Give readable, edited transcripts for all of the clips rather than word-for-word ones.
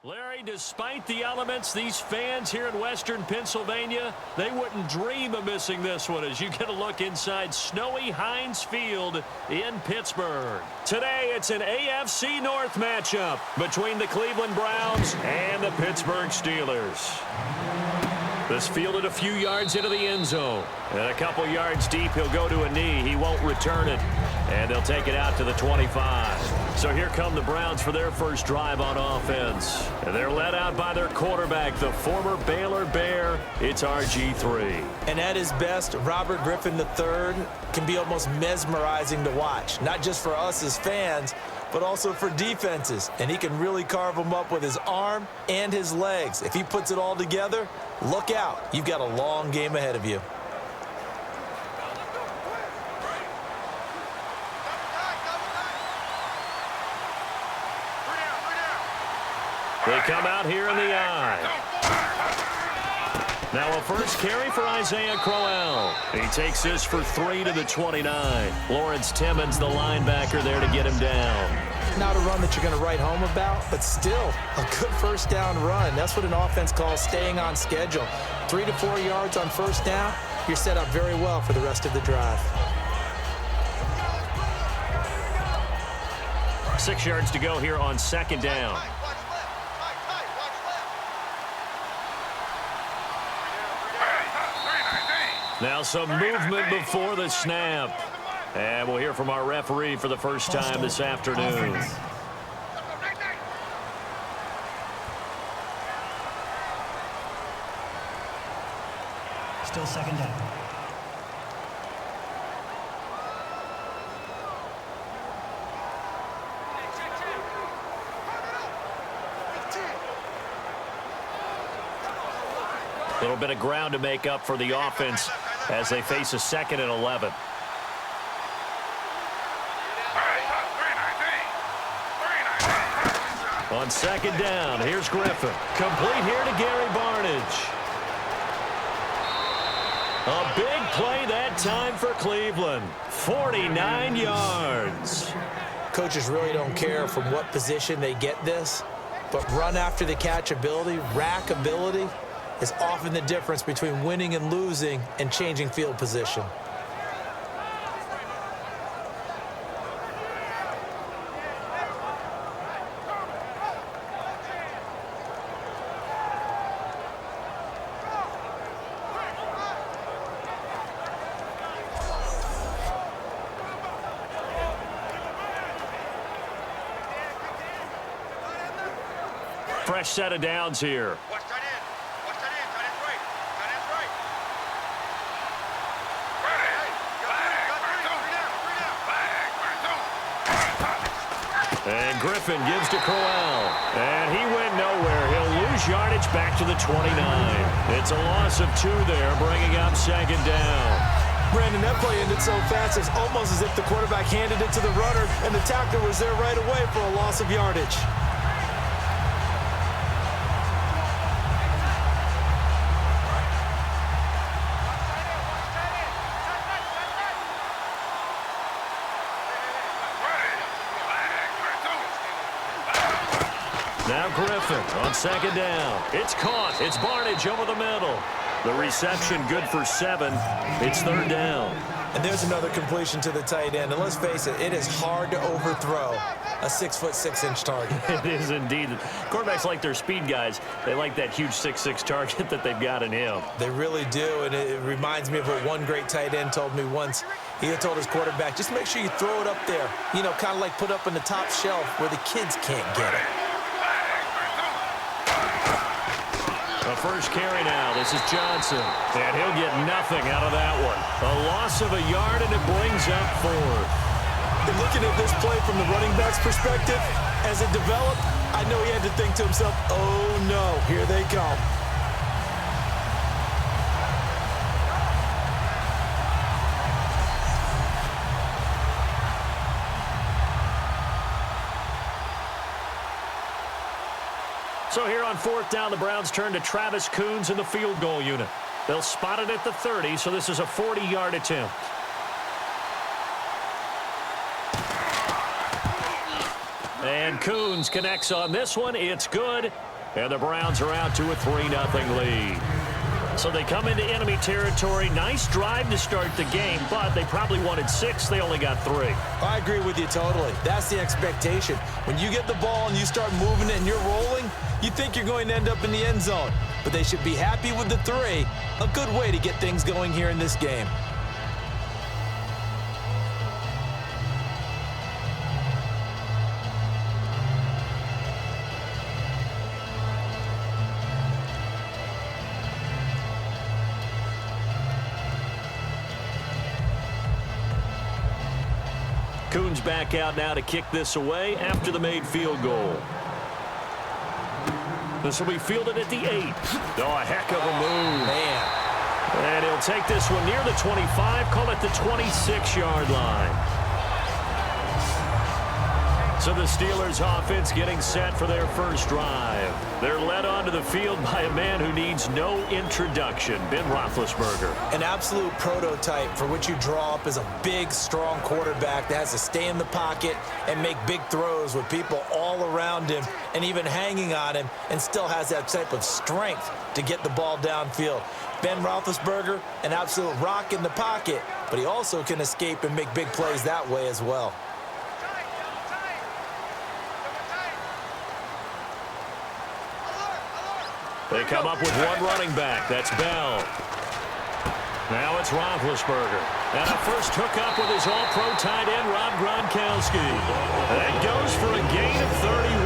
Larry, despite the elements, these fans here in western Pennsylvania, they wouldn't dream of missing this one as you get a look inside snowy Heinz Field in Pittsburgh. Today, it's an AFC North matchup between the Cleveland Browns and the Pittsburgh Steelers. This fielded a few yards into the end zone. And a couple yards deep, he'll go to a knee. He won't return it. And they'll take it out to the 25. So here come the Browns for their first drive on offense. And they're led out by their quarterback, the former Baylor Bear. It's RG3. And at his best, Robert Griffin III can be almost mesmerizing to watch. Not just for us as fans, but also for defenses. And he can really carve them up with his arm and his legs. If he puts it all together, look out. You've got a long game ahead of you. They come out here in the eye. Now a first carry for Isaiah Crowell. He takes this for 3 to the 29. Lawrence Timmons, the linebacker, there to get him down. Not a run that you're going to write home about, but still a good first down run. That's what an offense calls staying on schedule. 3 to 4 yards on first down, you're set up very well for the rest of the drive. 6 yards to go here on second down. Now some movement before the snap. And we'll hear from our referee for the first time this afternoon. Still second down. A little bit of ground to make up for the offense as they face a 2nd and 11. On second down, here's Griffin. Complete here to Gary Barnidge. A big play that time for Cleveland. 49 yards. Coaches really don't care from what position they get this, but run after the catch ability, rack ability, is often the difference between winning and losing and changing field position. Fresh set of downs here. And Griffin gives to Crowell. And he went nowhere. He'll lose yardage back to the 29. It's a loss of 2 there, bringing up second down. Brandon, that play ended so fast, it's almost as if the quarterback handed it to the runner, and the tackler was there right away for a loss of yardage. Now Griffin on second down. It's caught. It's Barnidge over the middle. The reception good for 7. It's third down. And there's another completion to the tight end. And let's face it, it is hard to overthrow a 6'6" target. It is indeed. Quarterbacks like their speed guys. They like that huge 6'6" target that they've got in him. They really do, and it reminds me of what one great tight end told me once. He had told his quarterback, just make sure you throw it up there. You know, kind of like put up in the top shelf where the kids can't get it. A first carry now. This is Johnson. And he'll get nothing out of that one. A loss of a yard, and it brings up 4th. And looking at this play from the running back's perspective, as it developed, I know he had to think to himself, oh no, here they come. So here on 4th down, the Browns turn to Travis Coons in the field goal unit. They'll spot it at the 30, so this is a 40-yard attempt. And Coons connects on this one. It's good. And the Browns are out to a 3-0 lead. So they come into enemy territory. Nice drive to start the game, but they probably wanted 6. They only got 3. I agree with you totally. That's the expectation. When you get the ball and you start moving it and you're rolling, you think you're going to end up in the end zone. But they should be happy with the 3. A good way to get things going here in this game. Coons back out now to kick this away after the made field goal. This will be fielded at the 8. Oh, a heck of a move. Man. And he'll take this one near the 25, call it the 26-yard line. So the Steelers offense getting set for their first drive. They're led onto the field by a man who needs no introduction, Ben Roethlisberger. An absolute prototype for what you draw up as a big, strong quarterback that has to stay in the pocket and make big throws with people all around him and even hanging on him, and still has that type of strength to get the ball downfield. Ben Roethlisberger, an absolute rock in the pocket, but he also can escape and make big plays that way as well. They come up with one running back. That's Bell. Now it's Roethlisberger. And a first hookup with his all-pro tight end, Rob Gronkowski. That goes for a gain of 31.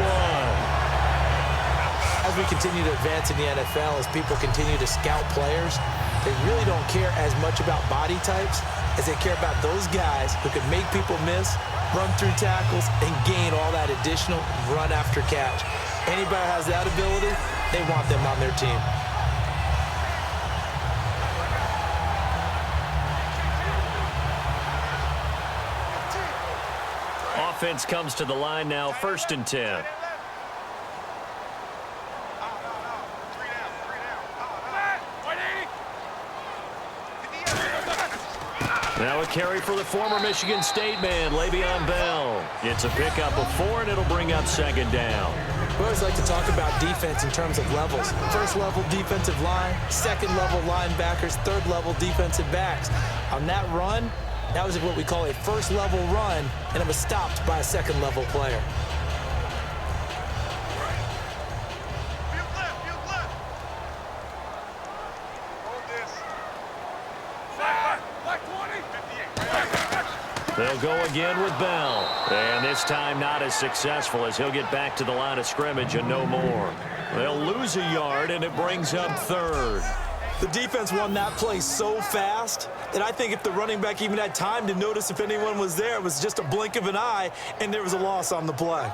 As we continue to advance in the NFL, as people continue to scout players, they really don't care as much about body types as they care about those guys who can make people miss, run through tackles, and gain all that additional run after catch. Anybody has that ability, they want them on their team. Offense comes to the line now, 1st and 10. Now a carry for the former Michigan State man, Le'Veon Bell. It's a pickup of 4, and it'll bring up 2nd down. We always like to talk about defense in terms of levels. 1st level defensive line, 2nd level linebackers, 3rd level defensive backs. On that run, that was what we call a 1st level run, and it was stopped by a 2nd level player. They'll go again with Bell. And this time not as successful, as he'll get back to the line of scrimmage and no more. They'll lose a yard, and it brings up 3rd. The defense won that play so fast that I think if the running back even had time to notice if anyone was there, it was just a blink of an eye, and there was a loss on the play.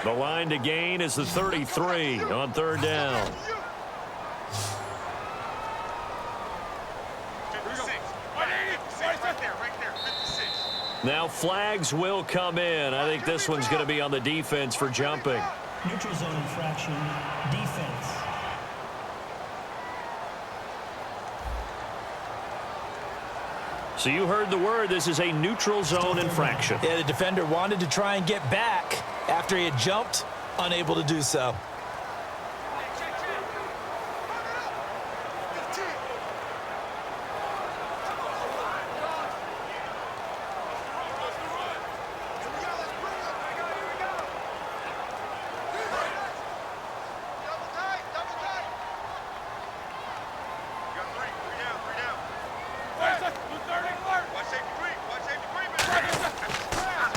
The line to gain is the 33 on 3rd down. Now flags will come in. I think this one's going to be on the defense for jumping. Neutral zone infraction, defense. So you heard the word. This is a neutral zone infraction. Yeah, the defender wanted to try and get back after he had jumped, unable to do so.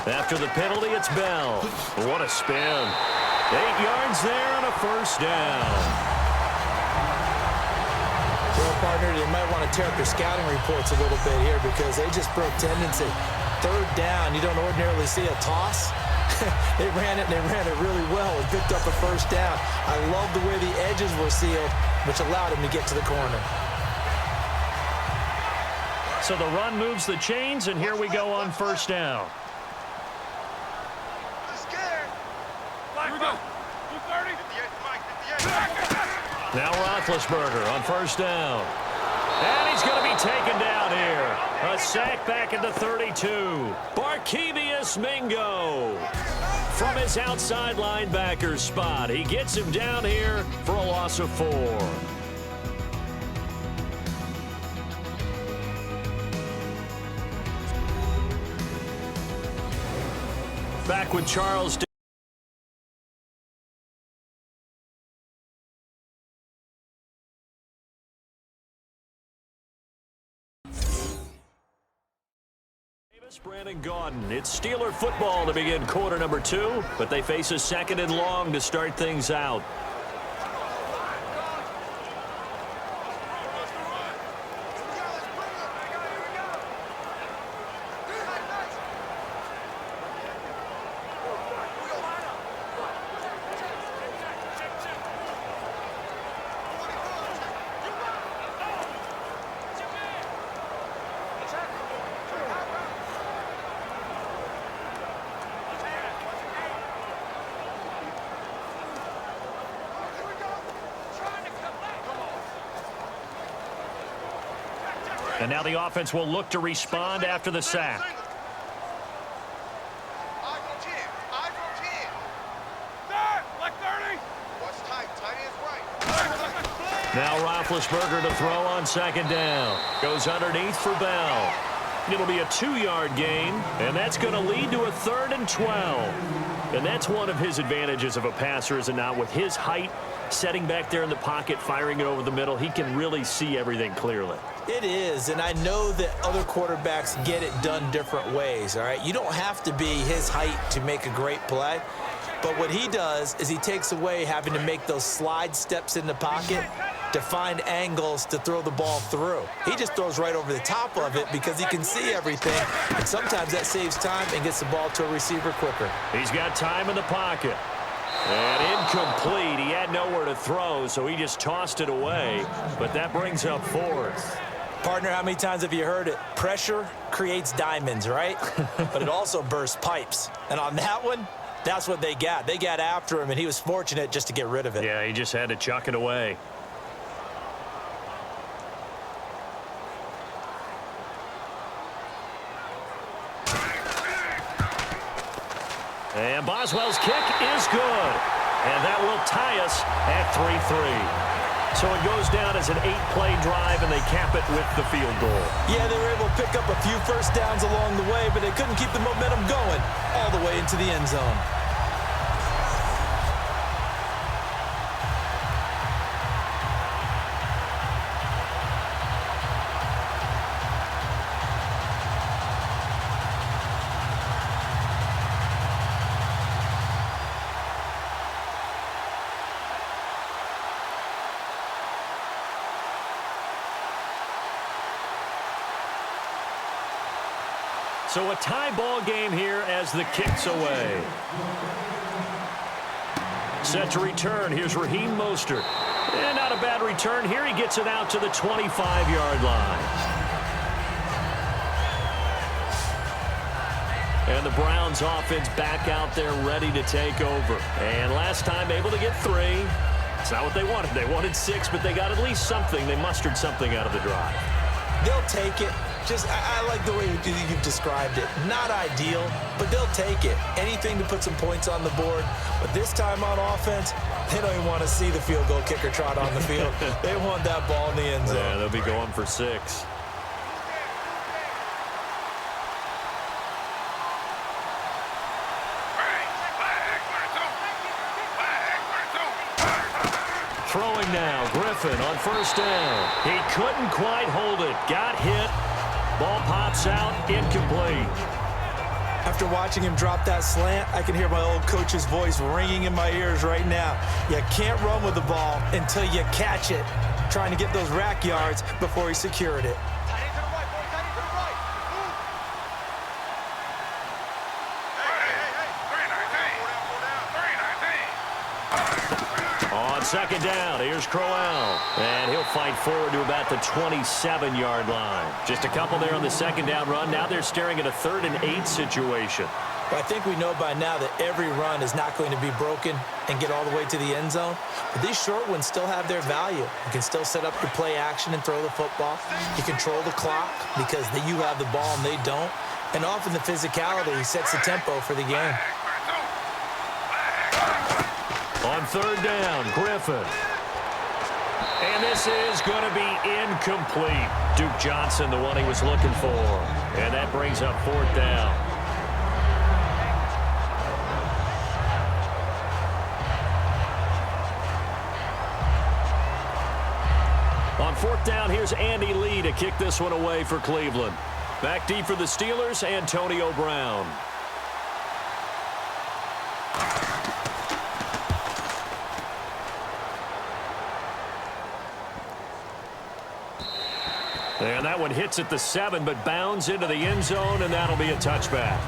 After the penalty, it's Bell. What a spin. 8 yards there and a 1st down. Well, partner, they might want to tear up their scouting reports a little bit here because they just broke tendency. 3rd down, you don't ordinarily see a toss. They ran it, and they ran it really well and picked up a 1st down. I love the way the edges were sealed, which allowed him to get to the corner. So the run moves the chains, and here we go on 1st down. Now Roethlisberger on 1st down. And he's going to be taken down down here. A sack back at the 32. Barkevius Mingo from his outside linebacker spot. He gets him down here for a loss of 4. Back with Charles. Brandon Gaudin. It's Steeler football to begin quarter number 2, but they face a 2nd and long to start things out. And now the offense will look to respond after the sack. Now Roethlisberger to throw on 2nd down. Goes underneath for Bell. It'll be a 2-yard gain, and that's going to lead to a 3rd and 12. And that's one of his advantages of a passer, is it not? With his height, setting back there in the pocket, firing it over the middle, he can really see everything clearly. It is, and I know that other quarterbacks get it done different ways, all right? You don't have to be his height to make a great play, but what he does is he takes away having to make those slide steps in the pocket to find angles to throw the ball through. He just throws right over the top of it because he can see everything, and sometimes that saves time and gets the ball to a receiver quicker. He's got time in the pocket. And incomplete. He had nowhere to throw, so he just tossed it away, but that brings up 4th. Partner, how many times have you heard it? Pressure creates diamonds, right? But it also bursts pipes. And on that one, that's what they got. They got after him, and he was fortunate just to get rid of it. Yeah, he just had to chuck it away. And Boswell's kick is good. And that will tie us at 3-3. So it goes down as an 8-play drive, and they cap it with the field goal. Yeah, they were able to pick up a few first downs along the way, but they couldn't keep the momentum going all the way into the end zone. So a tie ball game here as the kick's away. Set to return. Here's Raheem Mostert. And not a bad return here. He gets it out to the 25-yard line. And the Browns offense back out there ready to take over. And last time able to get 3. It's not what they wanted. They wanted 6, but they got at least something. They mustered something out of the drive. They'll take it. Just, I like the way you've described it. Not ideal, but they'll take it. Anything to put some points on the board. But this time on offense, they don't even want to see the field goal kicker trot on the field. They want that ball in the end zone. Yeah, they'll be going for 6. Throwing now, Griffin on 1st down. He couldn't quite hold it. Got hit. Ball pops out, incomplete. After watching him drop that slant, I can hear my old coach's voice ringing in my ears right now. You can't run with the ball until you catch it. Trying to get those rack yards before he secured it. On second down, here's Crowell. And he'll fight forward to about the 27-yard line. Just a couple there on the second down run. Now they're staring at a 3rd and 8 situation. Well, I think we know by now that every run is not going to be broken and get all the way to the end zone. But these short ones still have their value. You can still set up your play action and throw the football. You control the clock because you have the ball and they don't. And often the physicality sets the tempo for the game. On 3rd down, Griffin. And this is going to be incomplete. Duke Johnson, the one he was looking for. And that brings up 4th down. On 4th down, here's Andy Lee to kick this one away for Cleveland. Back deep for the Steelers, Antonio Brown. And that one hits at the 7, but bounds into the end zone, and that'll be a touchback.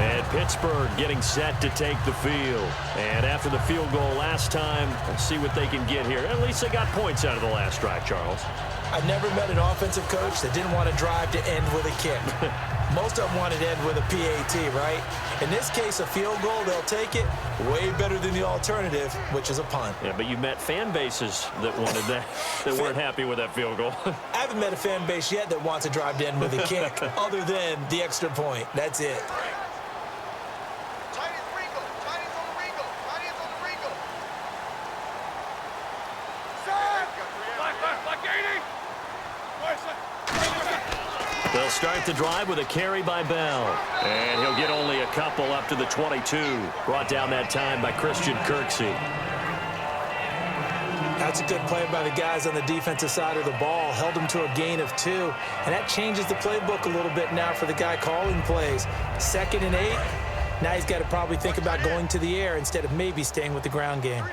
And Pittsburgh getting set to take the field. And after the field goal last time, let's see what they can get here. At least they got points out of the last drive, Charles. I've never met an offensive coach that didn't want to drive to end with a kick. Most of them wanted to end with a PAT, right? In this case, a field goal, they'll take it. Way better than the alternative, which is a punt. Yeah, but you met fan bases that wanted that, that weren't happy with that field goal. I haven't met a fan base yet that wants to drive to end with a kick other than the extra point. That's it. They'll start the drive with a carry by Bell. And he'll get only a couple up to the 22. Brought down that time by Christian Kirksey. That's a good play by the guys on the defensive side of the ball. Held him to a gain of 2. And that changes the playbook a little bit now for the guy calling plays. 2nd and 8. Now he's got to probably think about going to the air instead of maybe staying with the ground game.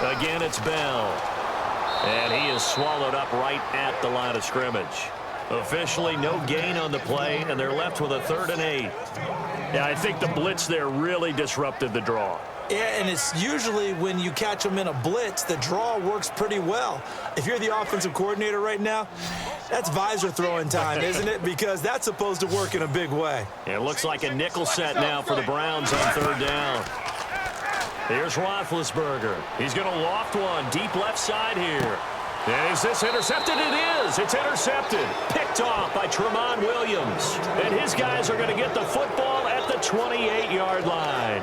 Again, it's Bell. And he is swallowed up right at the line of scrimmage. Officially, no gain on the play, and they're left with a 3rd and 8. Yeah, I think the blitz there really disrupted the draw. Yeah, and it's usually when you catch them in a blitz, the draw works pretty well. If you're the offensive coordinator right now, that's visor throwing time, isn't it? Because that's supposed to work in a big way. Yeah, it looks like a nickel set now for the Browns on 3rd down. Here's Roethlisberger. He's going to loft one deep left side here. And is this intercepted? It is. It's intercepted. Picked off by Tramon Williams. And his guys are going to get the football at the 28-yard line.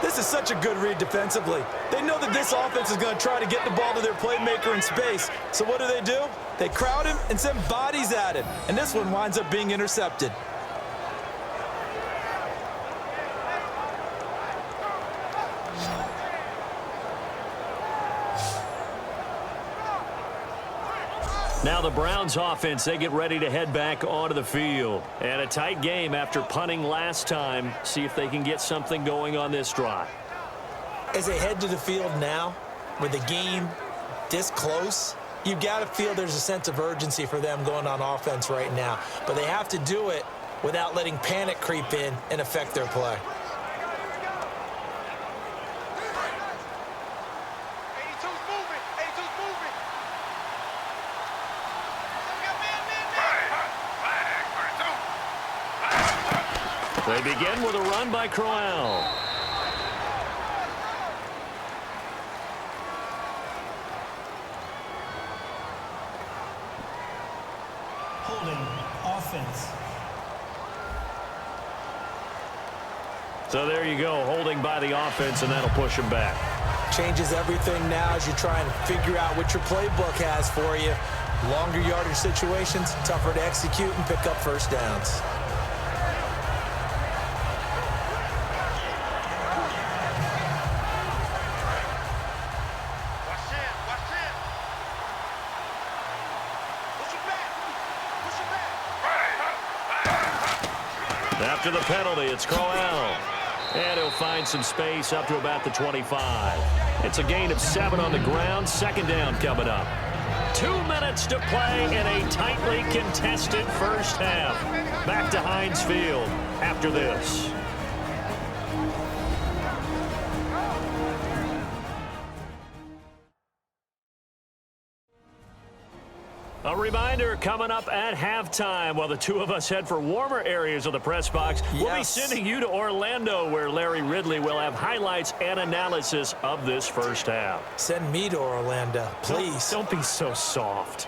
This is such a good read defensively. They know that this offense is going to try to get the ball to their playmaker in space. So what do? They crowd him and send bodies at him. And this one winds up being intercepted. Now the Browns offense, they get ready to head back onto the field. And a tight game after punting last time. See if they can get something going on this drive. As they head to the field now, with the game this close, you've got to feel there's a sense of urgency for them going on offense right now. But they have to do it without letting panic creep in and affect their play. They begin with a run by Crowell. Holding offense. So there you go, holding by the offense, and that'll push him back. Changes everything now as you try and figure out what your playbook has for you. Longer yardage situations, tougher to execute and pick up first downs. After the penalty, it's Crowell. And he'll find some space up to about the 25. It's a gain of 7 on the ground. Second down coming up. 2 minutes to play in a tightly contested first half. Back to Heinz Field after this. A reminder coming up at halftime while the two of us head for warmer areas of the press box. Yes. We'll be sending you to Orlando where Larry Ridley will have highlights and analysis of this first half. Send me to Orlando, please. Don't be so soft.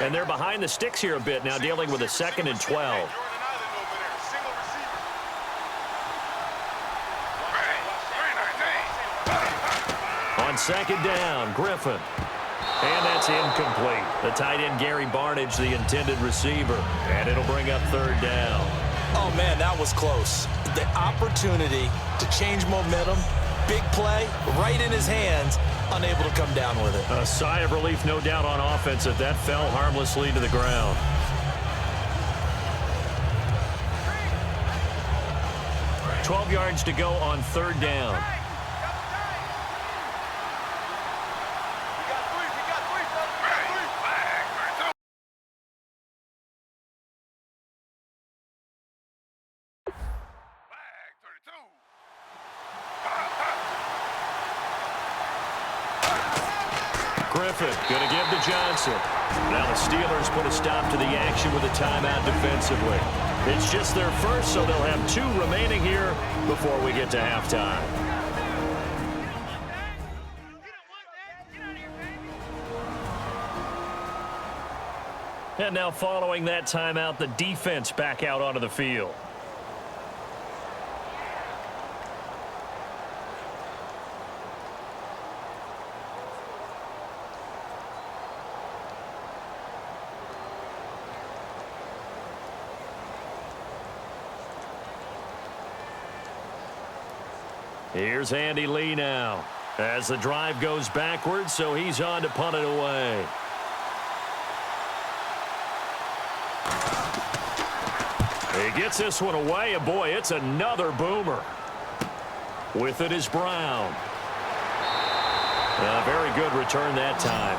And they're behind the sticks here a bit now, dealing with a 2nd and 12. On 2nd down, Griffin. And that's incomplete. The tight end, Gary Barnage, the intended receiver. And it'll bring up 3rd down. Oh, man, that was close. The opportunity to change momentum, big play, right in his hands, unable to come down with it. A sigh of relief, no doubt, on offense that that fell harmlessly to the ground. $12 yards to go on 3rd down. Griffin going to give to Johnson. Now the Steelers put a stop to the action with a timeout defensively. It's just their first, so they'll have 2 remaining here before we get to halftime. And now following that timeout, the defense back out onto the field. Here's Andy Lee now as the drive goes backwards, so he's on to punt it away. He gets this one away, and boy, it's another boomer. With it is Brown. A very good return that time.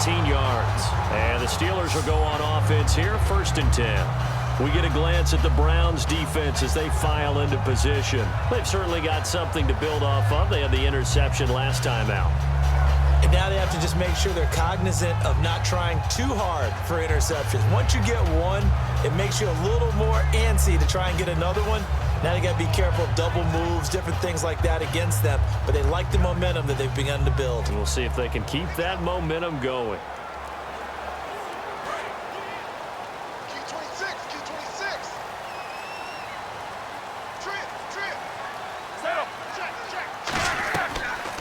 18 yards. And the Steelers will go on offense here, 1st and 10. We get a glance at the Browns' defense as they file into position. They've certainly got something to build off of. They had the interception last time out. And now they have to just make sure they're cognizant of not trying too hard for interceptions. Once you get one, it makes you a little more antsy to try and get another one. Now they got to be careful of double moves, different things like that against them. But they like the momentum that they've begun to build. And we'll see if they can keep that momentum going.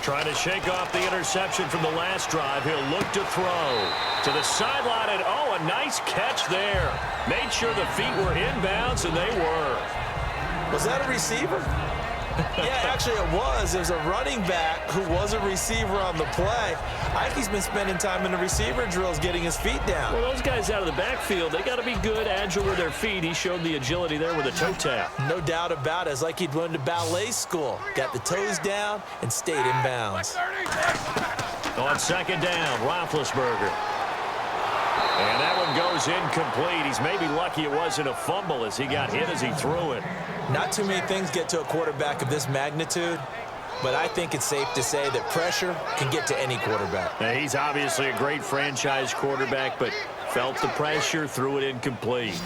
Trying to shake off the interception from the last drive. He'll look to throw to the sideline, and oh, a nice catch there. Made sure the feet were inbounds, and they were. Was that a receiver? Yeah, actually it was. It was a running back who was a receiver on the play. I think he's been spending time in the receiver drills getting his feet down. Well, those guys out of the backfield, they got to be good, agile with their feet. He showed the agility there with a toe tap. No doubt about it. It's like he'd learned to ballet school. Got the toes down and stayed in bounds. On 2nd down, Roethlisberger. And that one goes incomplete. He's maybe lucky it wasn't a fumble as he got hit as he threw it. Not too many things get to a quarterback of this magnitude, but I think it's safe to say that pressure can get to any quarterback. Now, he's obviously a great franchise quarterback, but felt the pressure, threw it incomplete.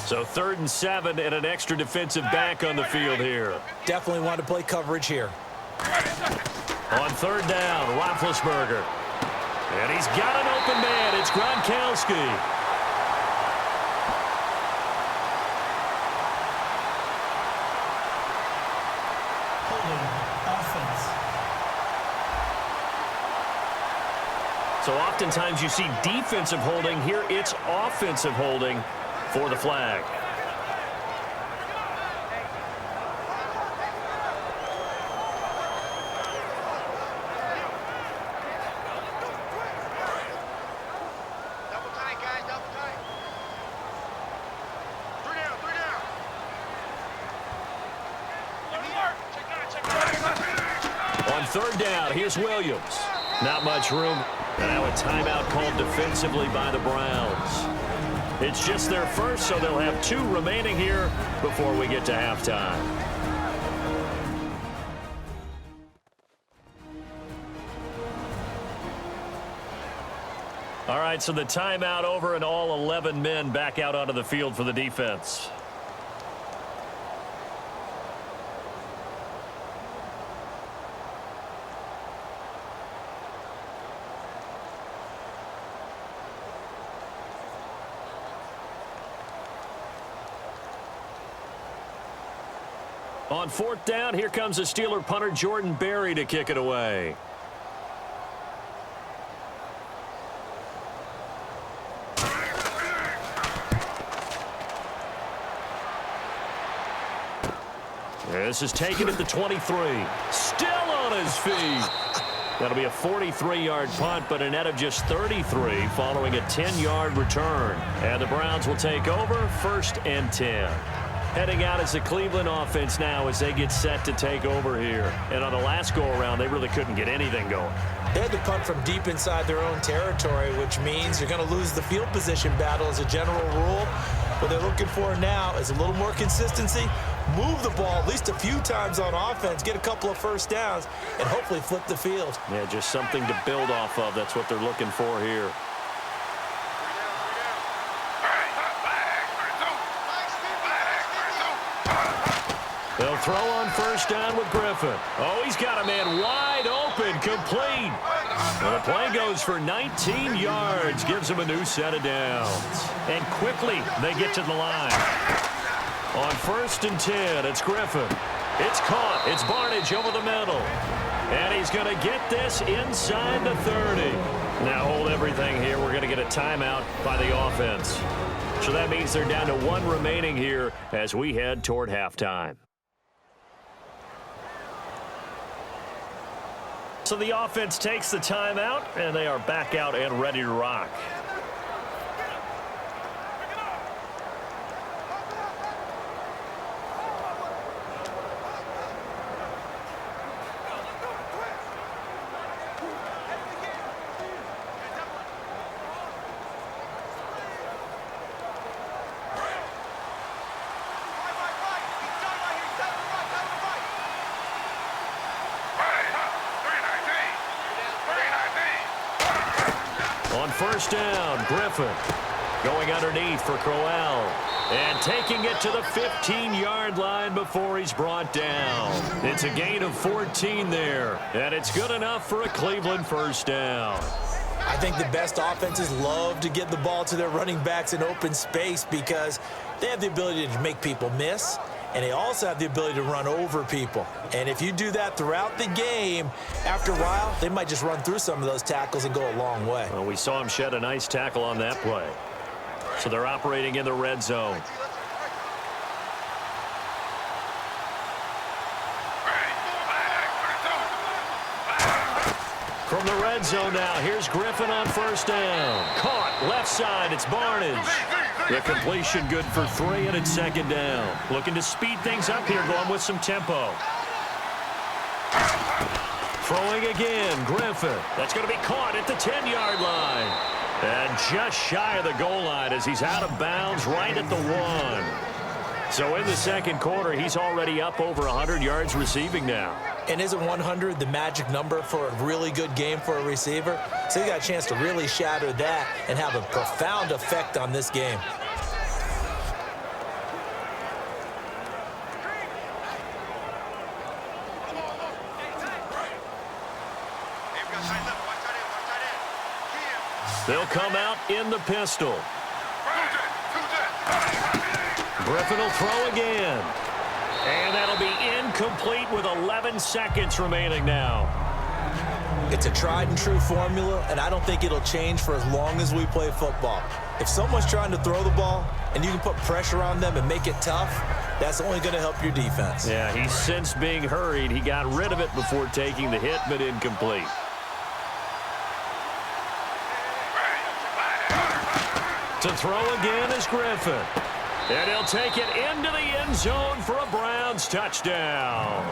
So 3rd and 7 and an extra defensive back on the field here. Definitely want to play coverage here. On 3rd down, Roethlisberger. And he's got an open man. It's Gronkowski. So oftentimes you see defensive holding. Here it's offensive holding for the flag. Double tight, guys, double tight. 3 down, 3 down. On 3rd down, here's Williams. Not much room. And now a timeout called defensively by the Browns. It's just their first, so they'll have 2 remaining here before we get to halftime. right, so the timeout over and all 11 men back out onto the field for the defense. On fourth down, here comes the Steeler punter Jordan Berry to kick it away. This is taken at the 23. Still on his feet. That'll be a 43-yard punt, but a net of just 33 following a 10-yard return. And the Browns will take over 1st and 10. Heading out as the Cleveland offense now as they get set to take over here. And on the last go-around, they really couldn't get anything going. They had to punt from deep inside their own territory, which means you're going to lose the field position battle as a general rule. What they're looking for now is a little more consistency, move the ball at least a few times on offense, get a couple of first downs, and hopefully flip the field. Yeah, just something to build off of. That's what they're looking for here. They'll throw on 1st down with Griffin. Oh, he's got a man wide open, complete. Well, the play goes for 19 yards, gives him a new set of downs. And quickly, they get to the line. On 1st and 10, it's Griffin. It's caught. It's Barnage over the middle. And he's going to get this inside the 30. Now hold everything here. We're going to get a timeout by the offense. So that means they're down to 1 remaining here as we head toward halftime. So the offense takes the timeout, and they are back out and ready to rock. On 1st down, Griffin going underneath for Crowell and taking it to the 15-yard line before he's brought down. It's a gain of 14 there, and it's good enough for a Cleveland 1st down. I think the best offenses love to get the ball to their running backs in open space because they have the ability to make people miss, and they also have the ability to run over people. And if you do that throughout the game, after a while, they might just run through some of those tackles and go a long way. Well, we saw him shed a nice tackle on that play. So they're operating in the red zone. From the red zone now, here's Griffin on 1st down. Caught, left side, it's Barnage. The completion good for 3, and it's 2nd down. Looking to speed things up here, going with some tempo. Throwing again, Griffin. That's going to be caught at the 10-yard line. And just shy of the goal line as he's out of bounds right at the 1. So in the 2nd quarter, he's already up over 100 yards receiving now. And isn't 100 the magic number for a really good game for a receiver? So you got a chance to really shatter that and have a profound effect on this game. They'll come out in the pistol. Griffin will throw again. And that'll be incomplete with 11 seconds remaining now. It's a tried and true formula, and I don't think it'll change for as long as we play football. If someone's trying to throw the ball and you can put pressure on them and make it tough, that's only going to help your defense. Yeah, he's since being hurried. He got rid of it before taking the hit, but incomplete. To throw again is Griffin. And he'll take it into the end zone for a Browns touchdown.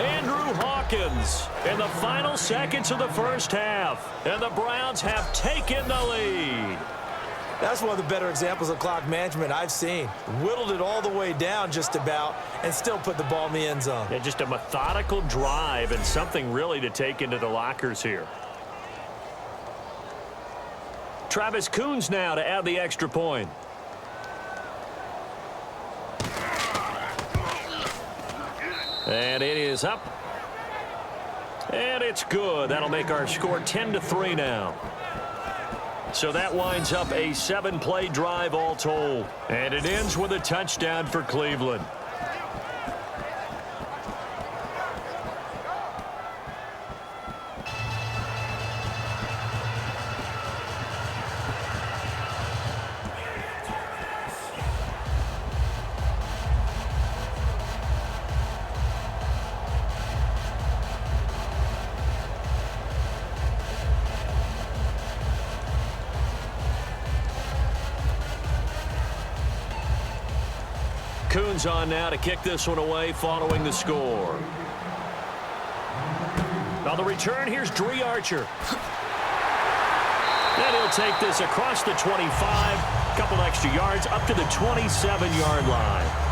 Andrew Hawkins in the final seconds of the 1st half. And the Browns have taken the lead. That's one of the better examples of clock management I've seen. Whittled it all the way down just about and still put the ball in the end zone. Yeah, just a methodical drive and something really to take into the lockers here. Travis Coons now to add the extra point. And it is up. And it's good. That'll make our score 10-3 now. So that winds up a 7-play drive all told. And it ends with a touchdown for Cleveland. Coons on now to kick this one away following the score. On the return, here's Dree Archer. And he'll take this across the 25, a couple extra yards up to the 27-yard line.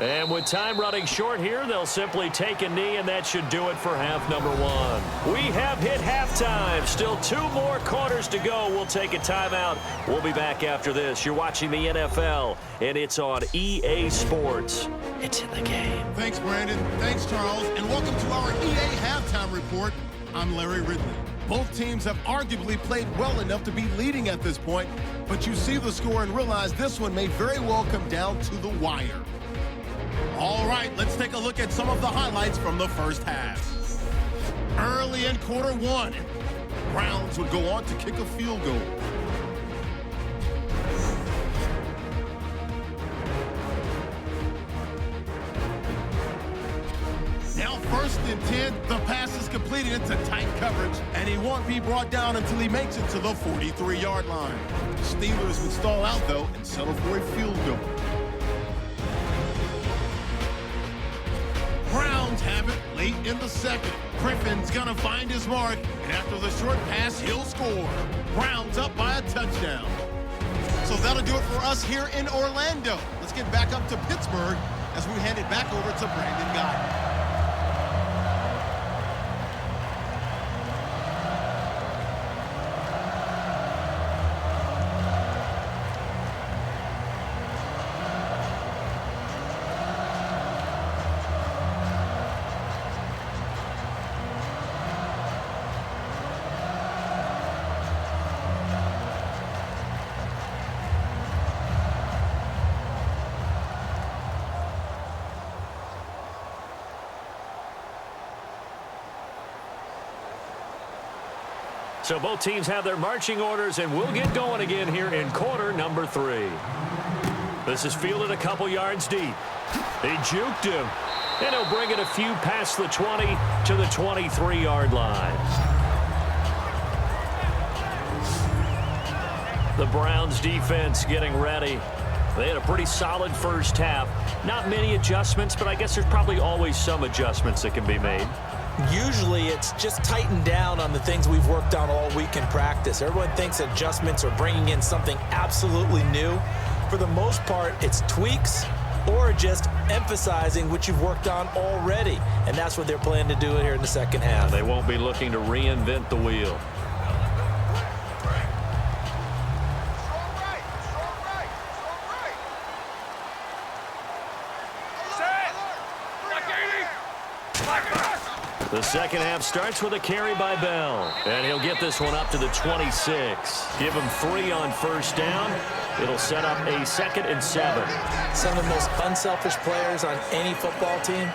And with time running short here, they'll simply take a knee, and that should do it for half number one. We have hit halftime. Still 2 more quarters to go. We'll take a timeout. We'll be back after this. You're watching the NFL, and it's on EA Sports. It's in the game. Thanks, Brandon. Thanks, Charles. And welcome to our EA Halftime Report. I'm Larry Ridley. Both teams have arguably played well enough to be leading at this point, but you see the score and realize this one may very well come down to the wire. All right, let's take a look at some of the highlights from the first half. Early in quarter one, Browns would go on to kick a field goal. Now 1st and 10, the pass is completed into tight coverage, and he won't be brought down until he makes it to the 43-yard line. The Steelers would stall out, though, and settle for a field goal. Browns have it late in the second. Griffin's gonna find his mark, and after the short pass, he'll score. Browns up by a touchdown. So that'll do it for us here in Orlando. Let's get back up to Pittsburgh as we hand it back over to Brandon Guy. So both teams have their marching orders, and we'll get going again here in quarter number 3. This is fielded a couple yards deep. He juked him, and he'll bring it a few past the 20 to the 23-yard line. The Browns defense getting ready. They had a pretty solid first half. Not many adjustments, but I guess there's probably always some adjustments that can be made. Usually it's just tightened down on the things we've worked on all week in practice. Everyone thinks adjustments are bringing in something absolutely new. For the most part, it's tweaks or just emphasizing what you've worked on already. And that's what they're planning to do here in the second half. They won't be looking to reinvent the wheel. The second half starts with a carry by Bell, and he'll get this one up to the 26. Give him 3 on first down. It'll set up a 2nd and 7. Some of the most unselfish players on any football team,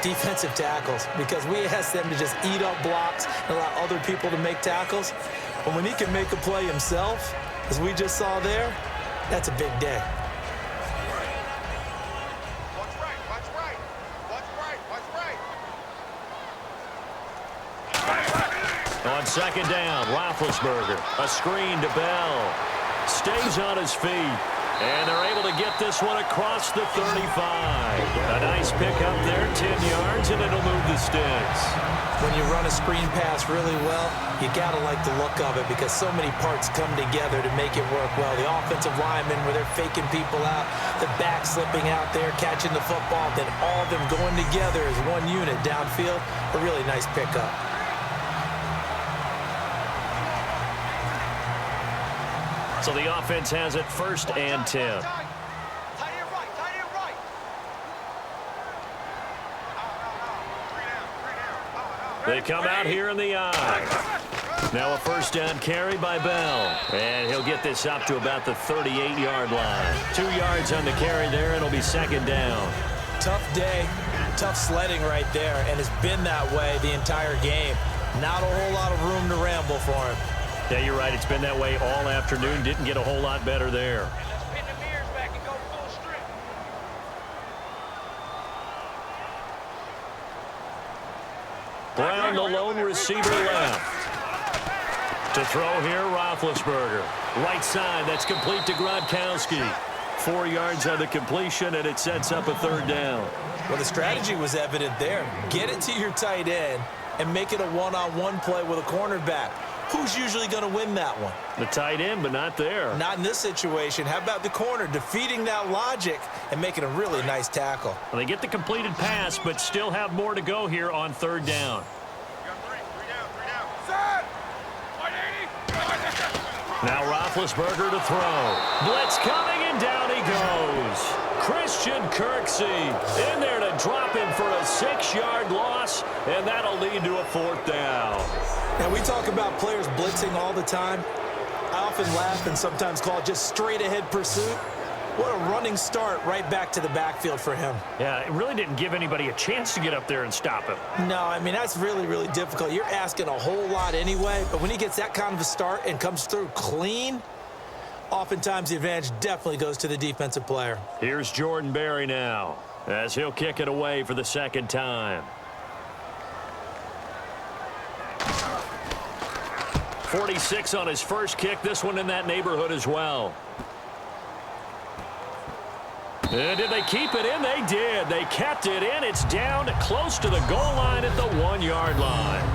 defensive tackles, because we ask them to just eat up blocks and allow other people to make tackles. But when he can make a play himself, as we just saw there, that's a big day. On second down, Roethlisberger. A screen to Bell. Stays on his feet. And they're able to get this one across the 35. A nice pickup there, 10 yards, and it'll move the sticks. When you run a screen pass really well, you got to like the look of it because so many parts come together to make it work well. The offensive linemen, where they're faking people out, the back slipping out there, catching the football, then all of them going together as one unit downfield. A really nice pickup. So the offense has it 1st and 10. Tight end right, tight end right. They come out here in the eye. Now a 1st down carry by Bell. And he'll get this up to about the 38-yard line. 2 yards on the carry there, and it'll be 2nd down. Tough day, tough sledding right there, and it's been that way the entire game. Not a whole lot of room to ramble for him. Yeah, you're right. It's been that way all afternoon. Didn't get a whole lot better there. Let's pin the mirrors back and go full strip. Brown, the lone receiver left. To throw here, Roethlisberger. Right side, that's complete to Gronkowski. 4 yards on the completion, and it sets up a 3rd down. Well, the strategy was evident there. Get it to your tight end and make it a one-on-one play with a cornerback. Who's usually going to win that one? The tight end, but not there. Not in this situation. How about the corner defeating that logic and making a really nice tackle? Well, they get the completed pass, but still have more to go here on 3rd down. We got three down. Set! 180. Now Roethlisberger to throw. Blitz coming, and down he goes. Christian Kirksey in there to drop him for a 6-yard loss, and that'll lead to a 4th down. Now, we talk about players blitzing all the time. I often laugh and sometimes call it just straight-ahead pursuit. What a running start right back to the backfield for him. Yeah, it really didn't give anybody a chance to get up there and stop him. No, I mean, that's really, really difficult. You're asking a whole lot anyway, but when he gets that kind of a start and comes through clean, oftentimes the advantage definitely goes to the defensive player. Here's Jordan Berry now, as he'll kick it away for the 2nd time. 46 on his first kick. This one in that neighborhood as well. And did they keep it in? They did. They kept it in. It's down close to the goal line at the 1-yard line.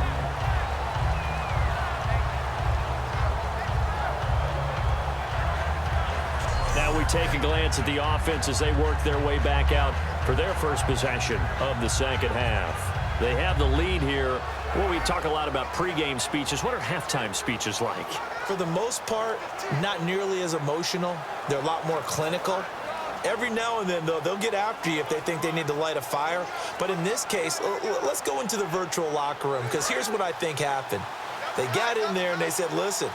Now we take a glance at the offense as they work their way back out for their first possession of the 2nd half. They have the lead here. Well, we talk a lot about pregame speeches. What are halftime speeches like? For the most part, not nearly as emotional. They're a lot more clinical. Every now and then, though, they'll get after you if they think they need to light a fire. But in this case, let's go into the virtual locker room, because here's what I think happened. They got in there and they said, listen,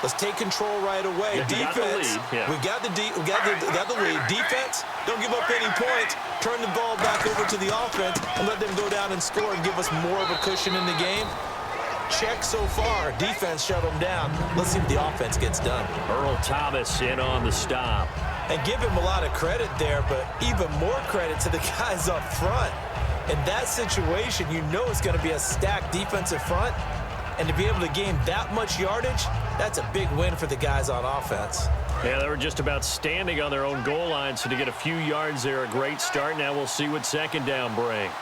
let's take control right away. Yeah, Defense, we got the lead. Defense, don't give up any points. Turn the ball back over to the offense and let them go down and score and give us more of a cushion in the game. Check so far. Defense shut them down. Let's see what the offense gets done. Earl Thomas in on the stop. And give him a lot of credit there, but even more credit to the guys up front. In that situation, you know it's going to be a stacked defensive front. And to be able to gain that much yardage, that's a big win for the guys on offense. Yeah, they were just about standing on their own goal line, so to get a few yards there, a great start. Now we'll see what 2nd down brings.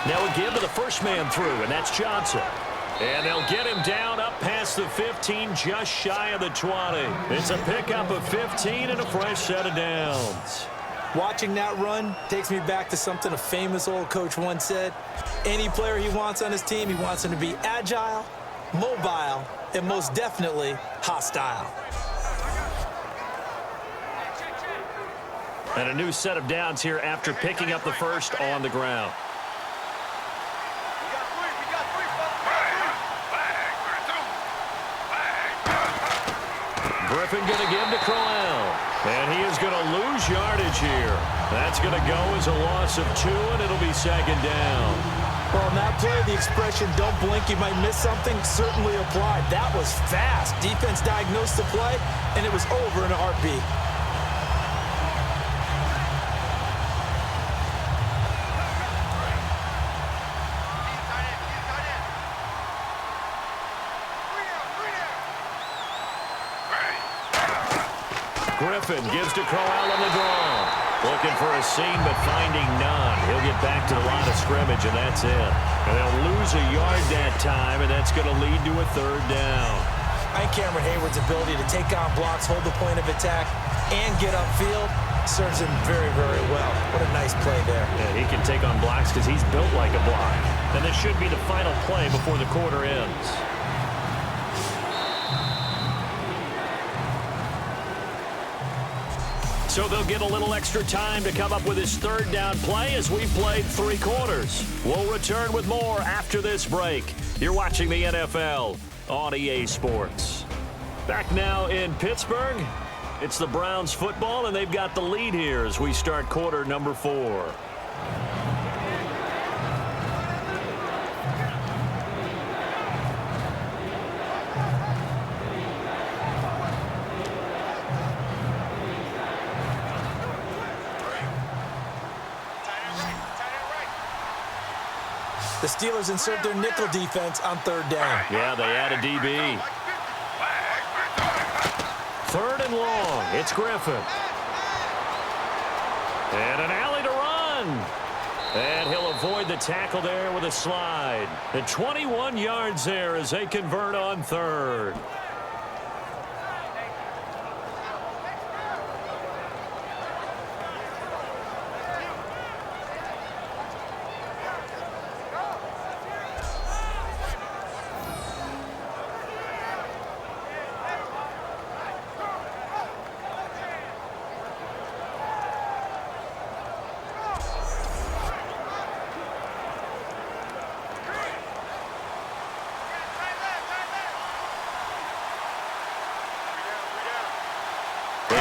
Now again to the first man through, and that's Johnson. And they'll get him down up past the 15, just shy of the 20. It's a pickup of 15 and a fresh set of downs. Watching that run takes me back to something a famous old coach once said. Any player he wants on his team, he wants him to be agile, mobile, and most definitely hostile. And a new set of downs here after picking up the first on the ground. Griffin going to give to Crowell. And he is going to lose yardage here. That's going to go as a loss of 2, and it'll be 2nd down. Well, in that play, the expression, don't blink, you might miss something, certainly applied. That was fast. Defense diagnosed the play, and it was over in a heartbeat. Griffin gives to Crowell on the draw. Looking for a seam, but finding none. He'll get back to the line of scrimmage, and that's it. And they'll lose a yard that time, and that's going to lead to a third down. I think Cameron Hayward's ability to take on blocks, hold the point of attack, and get upfield serves him very, very well. What a nice play there. Yeah, he can take on blocks because he's built like a block. And this should be the final play before the quarter ends. So they'll get a little extra time to come up with his third down play as we've played 3 quarters. We'll return with more after this break. You're watching the NFL on EA Sports. Back now in Pittsburgh. It's the Browns football, and they've got the lead here as we start quarter number 4. The Steelers insert their nickel defense on third down. Yeah, they add a DB. Third and long. It's Griffin. And an alley to run. And he'll avoid the tackle there with a slide. And 21 yards there as they convert on third.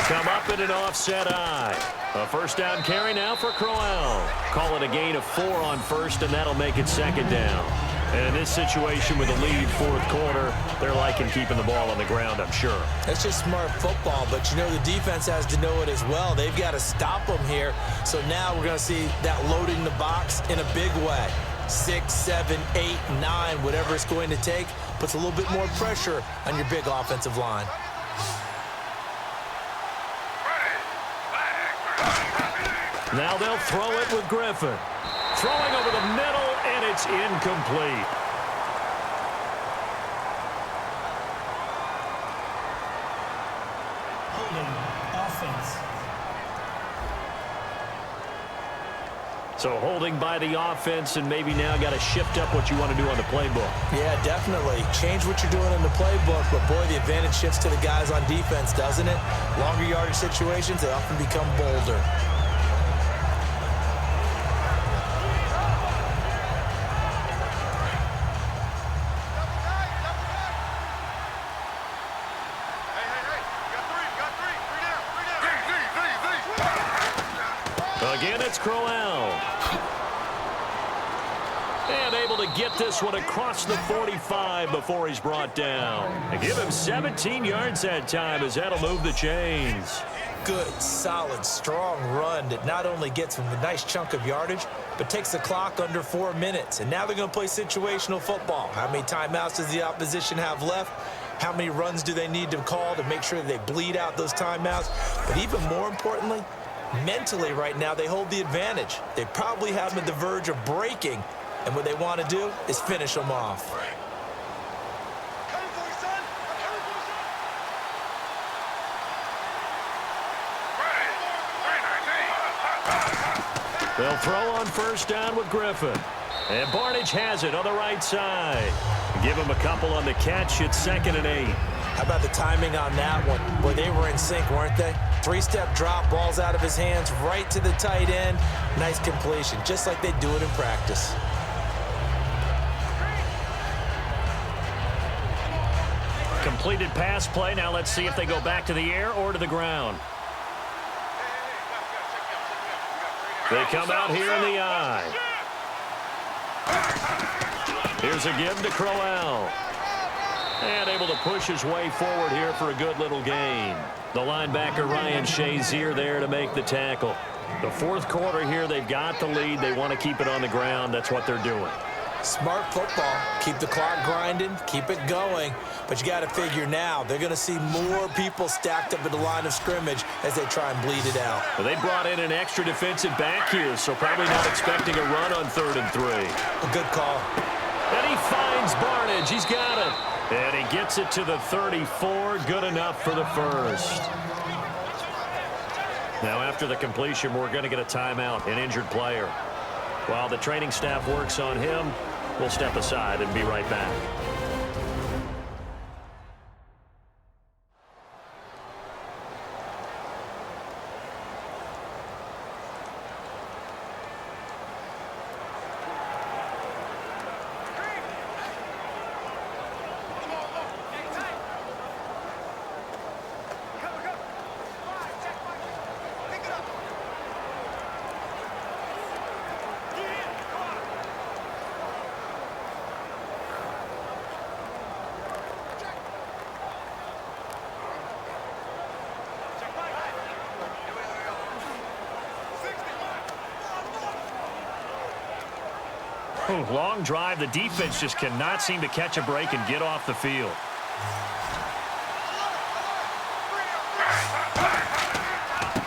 Come up in an offset eye. A first down carry now for Crowell. Call it a gain of 4 on first, and that'll make it second down. And in this situation with a lead fourth quarter, they're liking keeping the ball on the ground, I'm sure. That's just smart football, but you know the defense has to know it as well. They've got to stop them here. So now we're going to see that loading the box in a big way. 6, 7, 8, 9, whatever it's going to take, puts a little bit more pressure on your big offensive line. Now they'll throw it with Griffin. Throwing over the middle, and it's incomplete. Holding offense. So holding by the offense, and maybe now got to shift up what you want to do on the playbook. Yeah, definitely. Change what you're doing in the playbook, but boy, the advantage shifts to the guys on defense, doesn't it? Longer yardage situations, they often become bolder. Again, it's Crowell. And able to get this one across the 45 before he's brought down. They give him 17 yards that time as that'll move the chains. Good, solid, strong run that not only gets him a nice chunk of yardage, but takes the clock under 4 minutes. And now they're going to play situational football. How many timeouts does the opposition have left? How many runs do they need to call to make sure that they bleed out those timeouts? But even more importantly, mentally right now, they hold the advantage. They probably have them at the verge of breaking, and what they want to do is finish them off. They'll throw on first down with Griffin. And Barnage has it on the right side. Give him a couple on the catch. It's 2nd and 8. How about the timing on that one? Boy, they were in sync, weren't they? 3-step drop, ball's out of his hands, right to the tight end. Nice completion, just like they do it in practice. Completed pass play. Now let's see if they go back to the air or to the ground. They come out here in the eye. Here's a give to Crowell. And able to push his way forward here for a good little gain. The linebacker Ryan Shazier there to make the tackle. The fourth quarter here, they've got the lead. They want to keep it on the ground. That's what they're doing. Smart football. Keep the clock grinding, keep it going. But you got to figure now, they're going to see more people stacked up at the line of scrimmage as they try and bleed it out. Well, they brought in an extra defensive back here, so probably not expecting a run on 3rd and 3. A good call. And he finds Barnage. He's got it. And he gets it to the 34. Good enough for the first. Now, after the completion, we're going to get a timeout, an injured player. While the training staff works on him, we'll step aside and be right back. Long drive. The defense just cannot seem to catch a break and get off the field.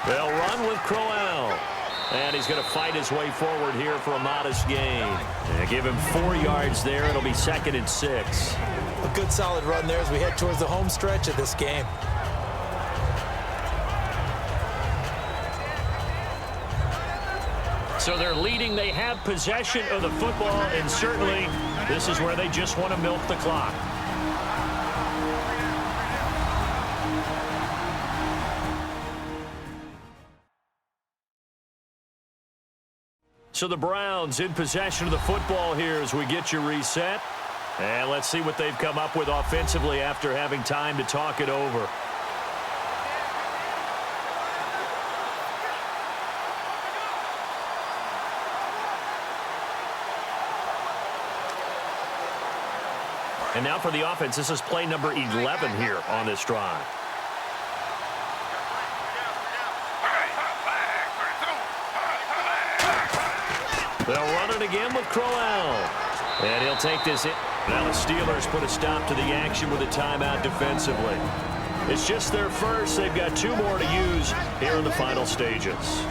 They'll run with Crowell. And he's going to fight his way forward here for a modest gain. And give him 4 yards there. It'll be 2nd and 6. A good solid run there as we head towards the home stretch of this game. So they're leading. They have possession of the football, and certainly this is where they just want to milk the clock. So the Browns in possession of the football here as we get you reset. And let's see what they've come up with offensively after having time to talk it over. And now for the offense, this is play number 11 here on this drive. They'll run it again with Crowell. And he'll take this in. Now the Steelers put a stop to the action with a timeout defensively. It's just their first. They've got 2 more to use here in the final stages.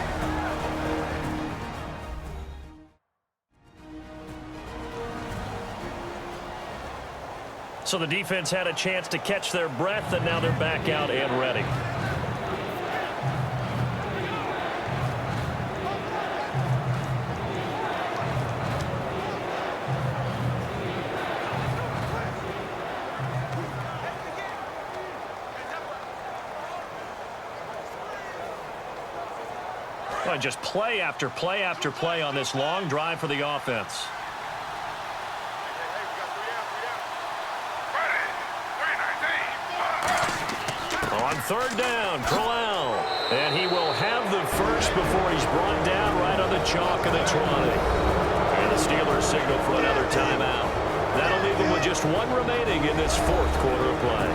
So the defense had a chance to catch their breath, and now they're back out and ready. Well, just play after play after play on this long drive for the offense. On 3rd down, Crowell. And he will have the first before he's brought down right on the chalk of the 20. And the Steelers signal for another timeout. That'll leave them with just 1 remaining in this 4th quarter of play.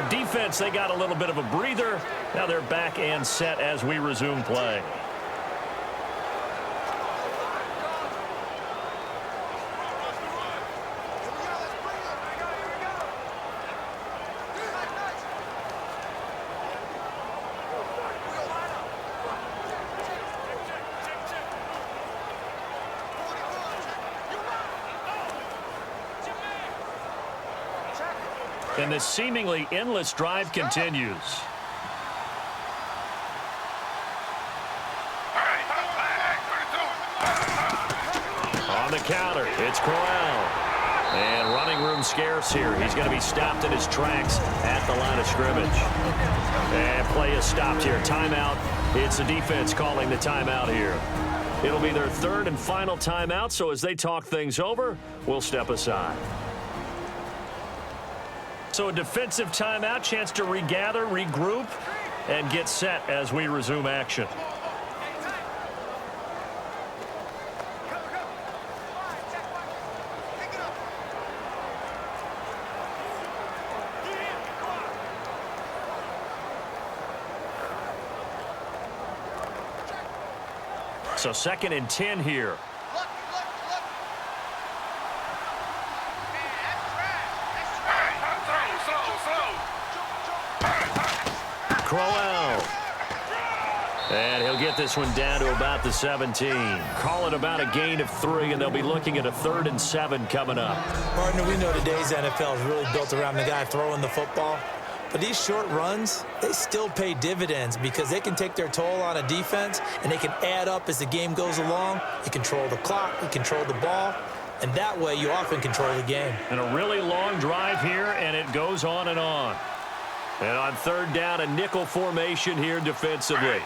The defense, they got a little bit of a breather. Now they're back and set as we resume play. And this seemingly endless drive continues. On the counter, it's Crowell. And running room scarce here. He's going to be stopped in his tracks at the line of scrimmage. And play is stopped here. Timeout. It's the defense calling the timeout here. It'll be their 3rd and final timeout, so as they talk things over, we'll step aside. So a defensive timeout, chance to regather, regroup, and get set as we resume action. So 2nd and 10 here. Look. Man, that's trash. Crowell. And he'll get this one down to about the 17. Call it about a gain of 3, and they'll be looking at a 3rd and 7 coming up. Partner, we know today's NFL is really built around the guy throwing the football. But these short runs, they still pay dividends because they can take their toll on a defense, and they can add up as the game goes along. You control the clock, you control the ball, and that way you often control the game. And a really long drive here, and it goes on and on. And on 3rd down, a nickel formation here defensively.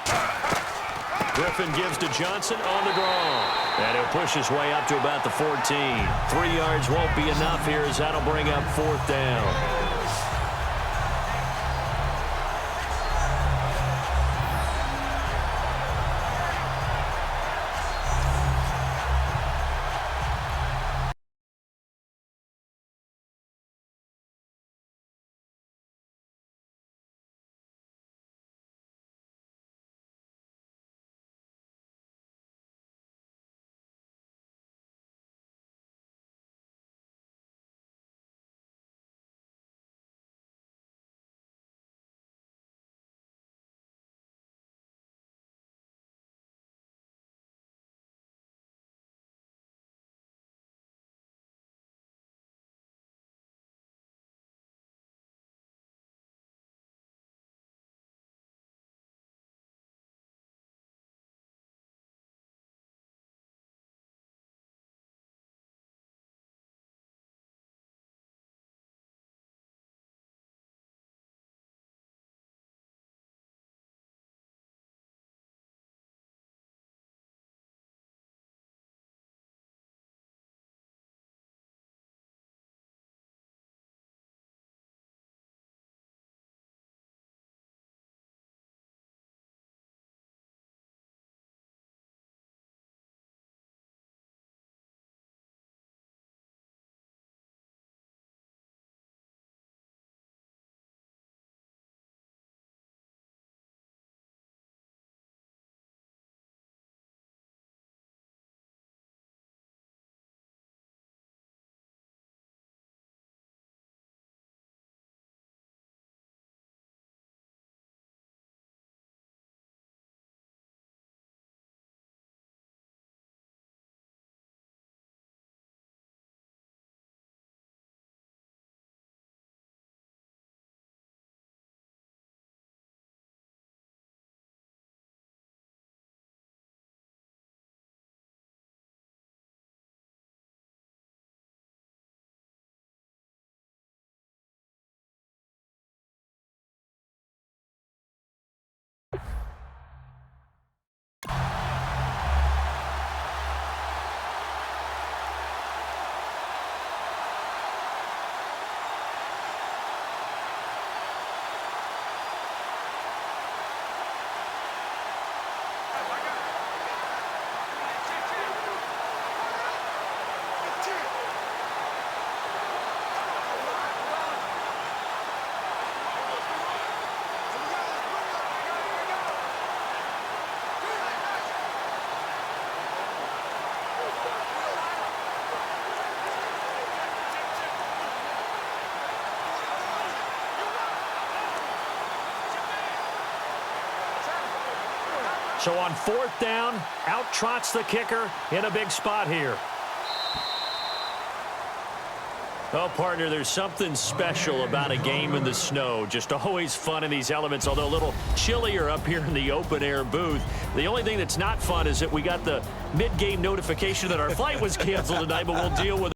Griffin gives to Johnson on the draw. And he'll push his way up to about the 14. 3 yards won't be enough here as that'll bring up 4th down. So on 4th down, out trots the kicker in a big spot here. Oh, partner, there's something special about a game in the snow. Just always fun in these elements, although a little chillier up here in the open-air booth. The only thing that's not fun is that we got the mid-game notification that our flight was canceled tonight, but we'll deal with it.